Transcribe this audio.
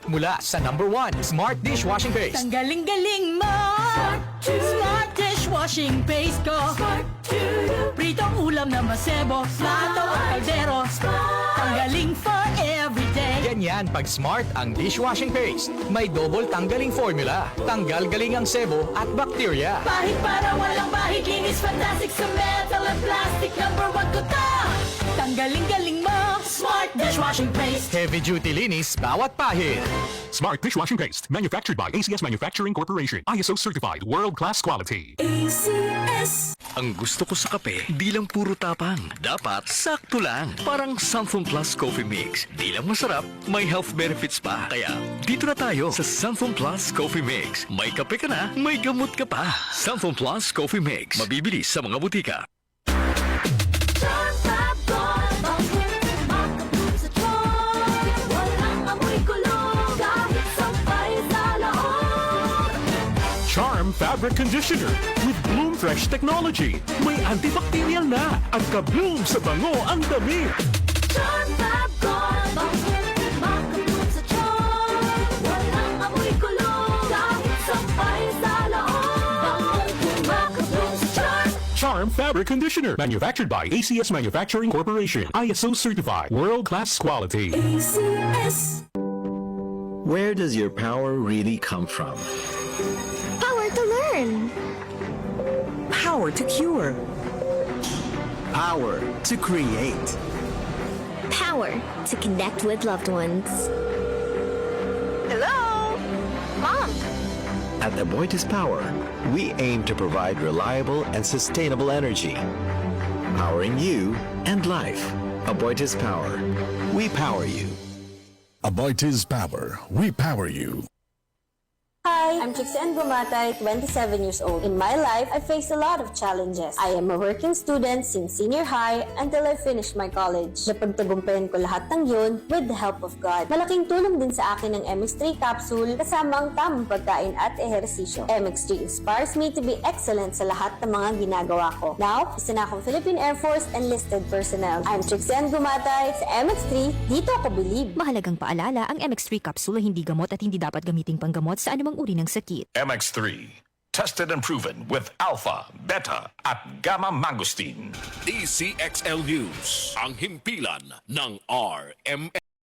Mula sa #1 Smart Dishwashing Paste. Ang galing-galing mo! Smart dishwashing paste ko. Pritong ulam na masebo, plato at kaldero. Tanggaling for everyday. Ganyan pag Smart ang dishwashing paste. May double tanggaling formula. Tanggal galing ang sebo at bakterya. Bahid para walang bahid, linis fantastic sa metal at plastic. #1 ko to! Tanggaling-galing mo! Smart dishwashing paste. Heavy duty linis bawat pahid. Smart Dishwashing Paste, manufactured by ACS Manufacturing Corporation. ISO certified, world-class quality. ACS. Ang gusto ko sa kape, di lang puro tapang. Dapat sakto lang. Parang Sunflame Plus Coffee Mix. Di lang masarap, may health benefits pa. Kaya, dito na tayo sa Sunflame Plus Coffee Mix. May kape ka na, may gamot ka pa. Sunflame Plus Coffee Mix. Mabibili sa mga butika. Charm Fabric Conditioner with Bloom Fresh Technology. May antibacterial na at ka-bloom sa bango ang damit. Charm Fab Gold. Makabloom sa charm. Walang amoy kulong. Kahit sampay sa loob. Makabloom sa charm. Charm Fabric Conditioner, manufactured by ACS Manufacturing Corporation. ISO certified, world-class quality. ACS. Where does your power really come from? Power to learn. Power to cure. Power to create. Power to connect with loved ones. Hello? Mom? At Aboitiz Power, we aim to provide reliable and sustainable energy. Powering you and life. Aboitiz Power. We power you. Aboitiz Power. We power you. Hi, I'm Trixie Gumatay, 27 years old. In my life, I faced a lot of challenges. I am a working student since senior high until I finished my college. Napagtagumpayan ko lahat ng yun with the help of God. Malaking tulong din sa akin ng MX3 capsule kasama ang tamang pagkain at ehersisyo. MX3 inspires me to be excellent sa lahat ng mga ginagawa ko. Now, isa na akong Philippine Air Force enlisted personnel. I'm Trixie Gumatay sa MX3. Dito ako believe. Mahalagang paalala, ang MX3 capsule ay hindi gamot at hindi dapat gamiting panggamot sa anumang uri ng sakit. MX3, tested and proven with alpha, beta, at gamma mangosteen. DCXL News, ang himpilan ng RMN.